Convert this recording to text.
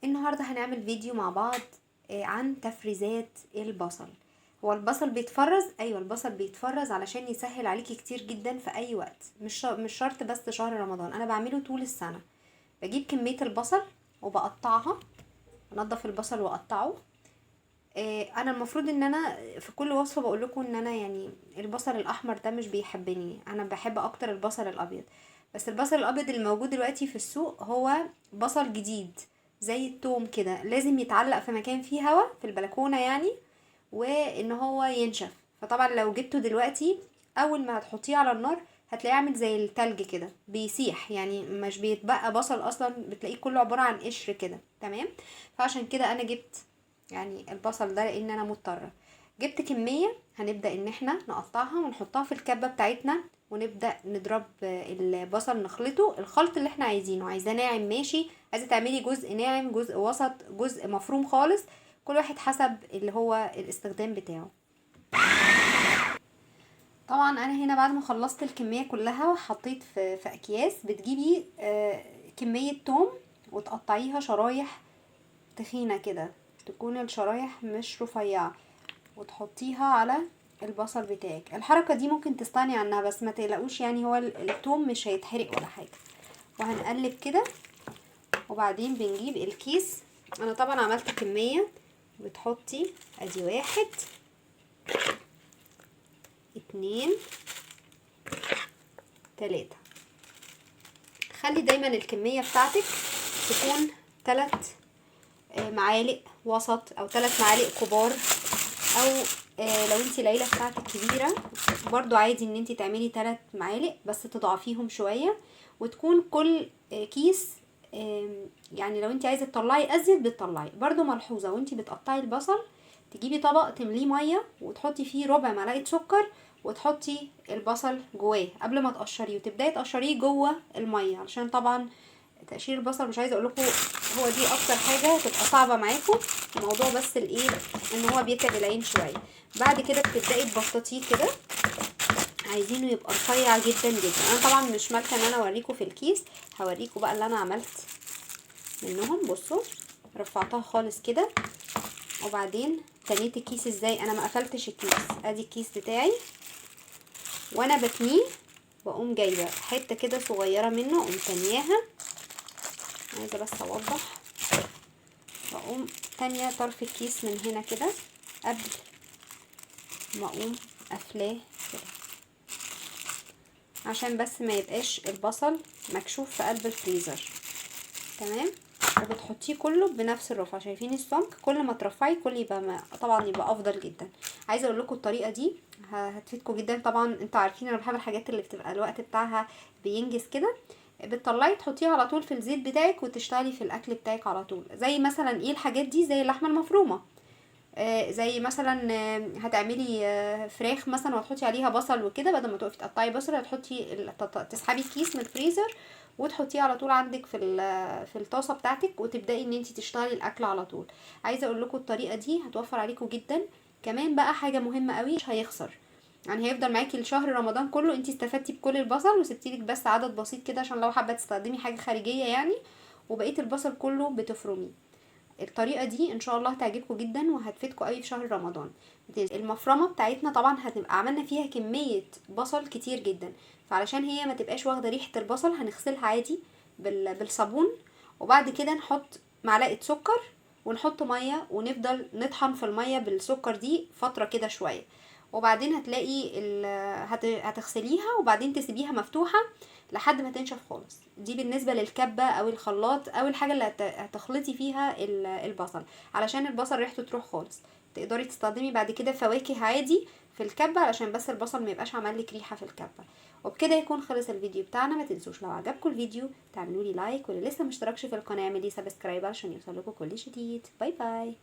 النهاردة هنعمل فيديو مع بعض عن تفريزات البصل. هو البصل بيتفرز، ايوه البصل بيتفرز علشان يسهل عليكي كتير جدا في اي وقت، مش شرط بس شهر رمضان، انا بعمله طول السنة. بجيب كمية البصل وبقطعها، انضف البصل واقطعه. انا المفروض ان انا في كل وصفة بقول لكم ان انا يعني البصل الاحمر ده مش بيحبني، انا بحب اكتر البصل الابيض. بس البصل الابيض اللي موجود دلوقتي في السوق هو بصل جديد زي التوم كده، لازم يتعلق في مكان فيه هوا في البلكونة يعني، وان هو ينشف. فطبعا لو جبته دلوقتي اول ما هتحطيه على النار هتلاقيه عامل زي التلج كده بيسيح، يعني مش بيتبقى بصل اصلا، بتلاقيه كله عبارة عن قشر كده. تمام. فعشان كده انا جبت يعني البصل ده لان انا مضطره. جبت كميه، هنبدا ان احنا نقطعها ونحطها في الكبه بتاعتنا، ونبدا نضرب البصل، نخلطه الخلط اللي احنا عايزينه. عايزاه ناعم ماشي، عايزه تعملي جزء ناعم، جزء وسط، جزء مفروم خالص، كل واحد حسب اللي هو الاستخدام بتاعه. طبعا انا هنا بعد ما خلصت الكميه كلها وحطيت في اكياس، بتجيبي كميه توم وتقطعيها شرايح تخينه كده، تكون الشرايح مش رفيعه، وتحطيها على البصل بتاعك. الحركة دي ممكن تستغني عنها بس ما تقلقوش، يعني هو الثوم مش هيتحرق ولا حاجة. وهنقلب كده، وبعدين بنجيب الكيس. انا طبعا عملت كمية، بتحطي ادي 1 2 3. خلي دايما الكمية بتاعتك تكون 3 معالق وسط او 3 معالق كبار، او لو انتي العيله بتاعتك كبيره برضو عادي ان انتي تعملي 3 معالق بس تضعفيهم شويه. وتكون كل كيس يعني لو انتي عايزه تطلعي ازيد بتطلعي. برضو ملحوظه وانتي بتقطعي البصل، تجيبي طبق تمليه ميه وتحطي فيه ربع معلقه سكر، وتحطي البصل جواه قبل ما تقشريه، وتبداي تقشريه جوه الميه، علشان طبعا تقشير البصل مش عايزه اقول لكم هو دي اكتر حاجه تبقى صعبه معاكم الموضوع، بس الايه ان هو بيتعب العين شويه. بعد كده بتبداي تبسطيه كده، عايزينه يبقى رفيع جدا جدا. انا طبعا مش مالكه ان انا اوريكم في الكيس، هوريكم بقى اللي انا عملت منهم. بصوا رفعتها خالص كده، وبعدين تنيت الكيس ازاي. انا ما قفلتش الكيس، ادي الكيس بتاعي، وانا بتنيه بقوم جايبه حته كده صغيره منه اقوم تانياها. عايزه بس اوضح، بقوم تانية طرف الكيس من هنا كده قبل ما اقوم قافلاه كده، عشان بس ما يبقاش البصل مكشوف في قلب الفريزر. تمام. وبتحطيه كله بنفس الرفعه، شايفين السمك؟ كل ما ترفعي كل يبقى طبعا يبقى افضل جدا. عايزه اقول لكم الطريقه دي هتفيدكم جدا. طبعا انتوا عارفين انا بحب الحاجات اللي بتبقى الوقت بتاعها بينجز كده. بتطلعي تحطيها على طول في الزيت بتاعك وتشتغلي في الاكل بتاعك على طول. زي مثلا ايه الحاجات دي؟ زي اللحمه المفرومه، زي مثلا هتعملي فراخ مثلا وتحطي عليها بصل وكده، بدل ما تقفي تقطعي بصل هتحطي تسحبي الكيس من الفريزر وتحطيه على طول عندك في الطاسه بتاعتك، وتبداي ان انت تشتغلي الاكل على طول. عايزه اقول لكم الطريقه دي هتوفر عليكم جدا. كمان بقى حاجه مهمه قوي، مش هيخسر، يعني هيفضل معاكي لشهر رمضان كله. انت استفدتي بكل البصل وسبتيلك بس عدد بسيط كده عشان لو حابه تستخدمي حاجه خارجيه يعني، وبقيه البصل كله بتفرميه. الطريقه دي ان شاء الله هتعجبكم جدا وهتفيدكم قوي في شهر رمضان. المفرمه بتاعتنا طبعا هتبقى عملنا فيها كميه بصل كتير جدا، فعلشان هي ما تبقاش واخده ريحه البصل هنغسلها عادي بالصابون، وبعد كده نحط معلقه سكر ونحط ميه ونفضل نطحن في الميه بالسكر دي فتره كده شويه. وبعدين هتلاقي هتغسليها وبعدين تسيبيها مفتوحه لحد ما تنشف خالص. دي بالنسبة للكبة او الخلاط او الحاجة اللي هتخلطي فيها البصل، علشان البصل ريحته تروح خالص. تقدري تستخدمي بعد كده فواكه عادي في الكبة علشان بس البصل ما يبقاش عمل لك ريحة في الكبة. وبكده يكون خلص الفيديو بتاعنا. ما تنسوش لو عجبكم الفيديو تعملوا لي لايك، واللي لسه مشتركش في القناة اعملي سبسكرايب علشان يوصلكوا كل جديد. باي باي.